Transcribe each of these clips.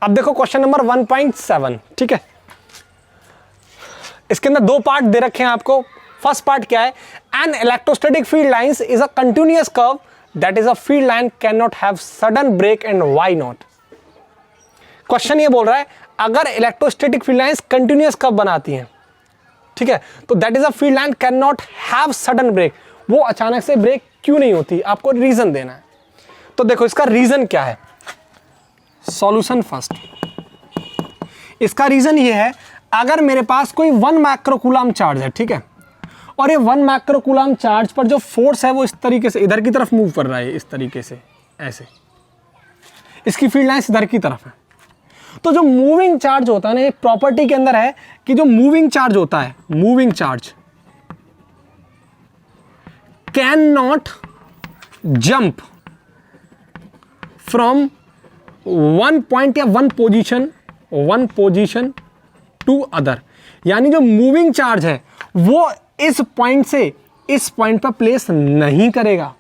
अब देखो question number 1.7, ठीक है। इसके अंदर दो पार्ट दे रखे हैं आपको। फर्स्ट पार्ट क्या है, an electrostatic field lines is a continuous curve that is a field line can not have sudden break and why not. Question ये बोल रहा है अगर electrostatic field lines continuous curve बनाती हैं, ठीक है, तो that is a field line can not have sudden break, वो अचानक से ब्रेक क्यों नहीं होती, आपको रीजन देना है। तो देखो इसका रीजन क्या है, सॉल्यूशन फर्स्ट। इसका रीजन ये है, अगर मेरे पास कोई 1 माइक्रोकूलम चार्ज है, ठीक है, और ये 1 माइक्रोकूलम चार्ज पर जो फोर्स है वो इस तरीके से इधर की तरफ मूव कर रहा है, इस तरीके से ऐसे, इसकी फील्ड लाइंस इधर की तरफ है। तो जो मूविंग चार्ज होता है ना, एक प्रॉपर्टी के अंदर है कि जो मूविंग चार्ज होता है, moving charge can not jump from one point या वन पोजीशन टू अदर। यानी जो मूविंग चार्ज है वो इस पॉइंट से इस पॉइंट पर प्लेस नहीं करेगा।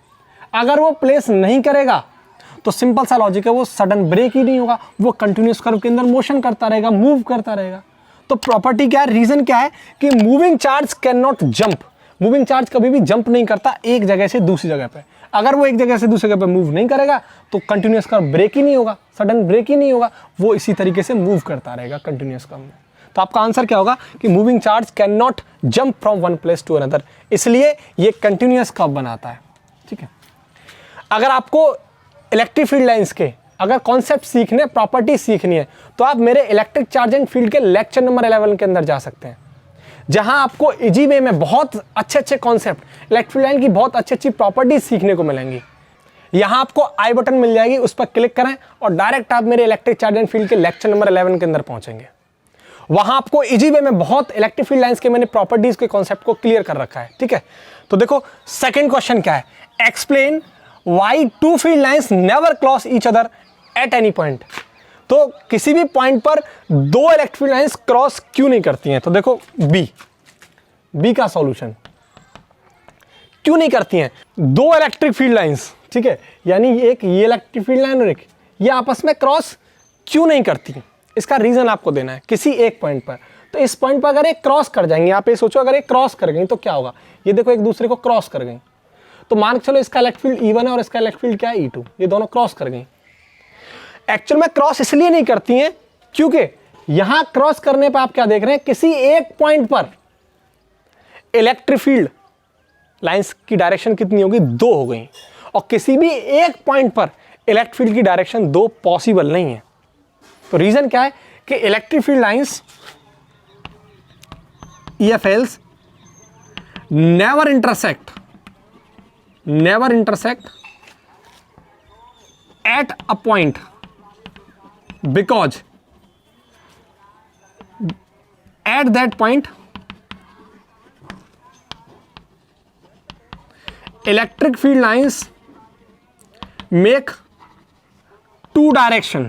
अगर वो प्लेस नहीं करेगा तो सिंपल सा लॉजिक है, वो सडन ब्रेक ही नहीं होगा, वो कंटिन्यूअस कर्व के अंदर मोशन करता रहेगा, मूव करता रहेगा। तो प्रॉपर्टी क्या है, रीजन क्या है कि moving charge can not jump. Moving charge कभी भी जंप नहीं करता एक जगह से दूसरी जगह पे। अगर वो एक जगह से दूसरी जगह पे मूव नहीं करेगा तो कंटिन्यूअस कर्व ब्रेक ही नहीं होगा, सडन ब्रेक ही नहीं होगा, वो इसी तरीके से मूव करता रहेगा कंटिन्यूअस कर्व में। तो आपका आंसर क्या होगा कि moving charge can not jump from one place to another, इसलिए ये कंटिन्यूअस कर्व बनाता है, ठीक है। अगर आपको इलेक्ट्रिक फील्ड लाइंस के अगर कॉन्सेप्ट सीखने, प्रॉपर्टी सीखनी है, तो आप मेरे इलेक्ट्रिक चार्ज एंड फील्ड के लेक्चर नंबर 11 के अंदर जा सकते हैं, जहां आपको इजी वे में बहुत अच्छे कॉन्सेप्ट, इलेक्ट्रिक फील्ड लाइन की बहुत अच्छी प्रॉपर्टीज सीखने को मिलेंगी। यहां आपको आई बटन मिल जाएगी, उस पर क्लिक करें और डायरेक्ट आप मेरे इलेक्ट्रिक चार्ज एंड फील्ड के लेक्चर नंबर 11 के अंदर पहुंचेंगे। वहां आपको इजी वे में बहुत इलेक्ट्रिक फील्ड लाइंस के मैंने प्रॉपर्टीज के कॉन्सेप्ट को क्लियर कर रखा है, ठीक है। तो देखो सेकेंड क्वेश्चन क्या है, explain why two field lines never cross each other at any point। तो किसी भी पॉइंट पर दो इलेक्ट्रिक फील्ड लाइंस क्रॉस क्यों नहीं करती हैं। तो देखो बी का सॉल्यूशन, क्यों नहीं करती हैं, दो इलेक्ट्रिक फील्ड लाइंस, ठीक है, यानी एक ये इलेक्ट्रिक फील्ड लाइन और एक ये आपस में क्रॉस क्यों नहीं करती, इसका रीजन आपको देना है किसी एक पॉइंट पर। तो इस पॉइंट पर अगर एक क्रॉस कर जाएंगे, आप ये सोचो अगर एक क्रॉस कर गई तो क्या होगा, ये देखो एक दूसरे को क्रॉस कर गई, तो मान के चलो इसका इलेक्ट्रिक फील्ड E1 है और इसका इलेक्ट्रिक फील्ड क्या है E2, ये दोनों क्रॉस कर गई। एक्चुअल में क्रॉस इसलिए नहीं करती हैं क्योंकि यहां क्रॉस करने पर आप क्या देख रहे हैं, किसी एक पॉइंट पर इलेक्ट्रिक फील्ड लाइंस की डायरेक्शन कितनी होगी, 2 हो गई, और किसी भी एक पॉइंट पर इलेक्ट्रिक फील्ड की डायरेक्शन 2 पॉसिबल नहीं है। तो रीजन क्या है कि electric field lines EFLs never intersect at a point because at that point electric field lines make 2 direction।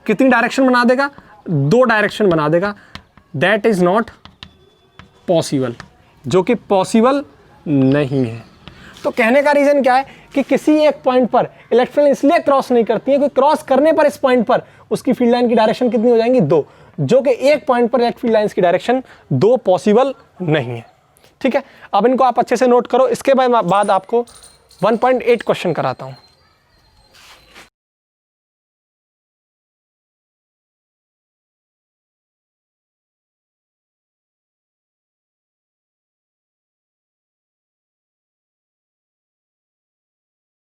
कितनी डायरेक्शन बना देगा, 2 डायरेक्शन बना देगा। दैट इज नॉट पॉसिबल, जो कि पॉसिबल नहीं है। तो कहने का रीजन क्या है कि किसी एक पॉइंट पर इलेक्ट्रिक फील्ड इसलिए क्रॉस नहीं करती है कि क्रॉस करने पर इस पॉइंट पर उसकी फील्ड लाइन की डायरेक्शन कितनी हो जाएंगी, 2, जो कि एक पॉइंट पर इलेक्ट्रिक फील्ड लाइंस की डायरेक्शन 2 पॉसिबल नहीं है, ठीक है। अब इनको आप अच्छे से नोट करो, इसके बाद आपको 1.8 क्वेश्चन कराता हूं।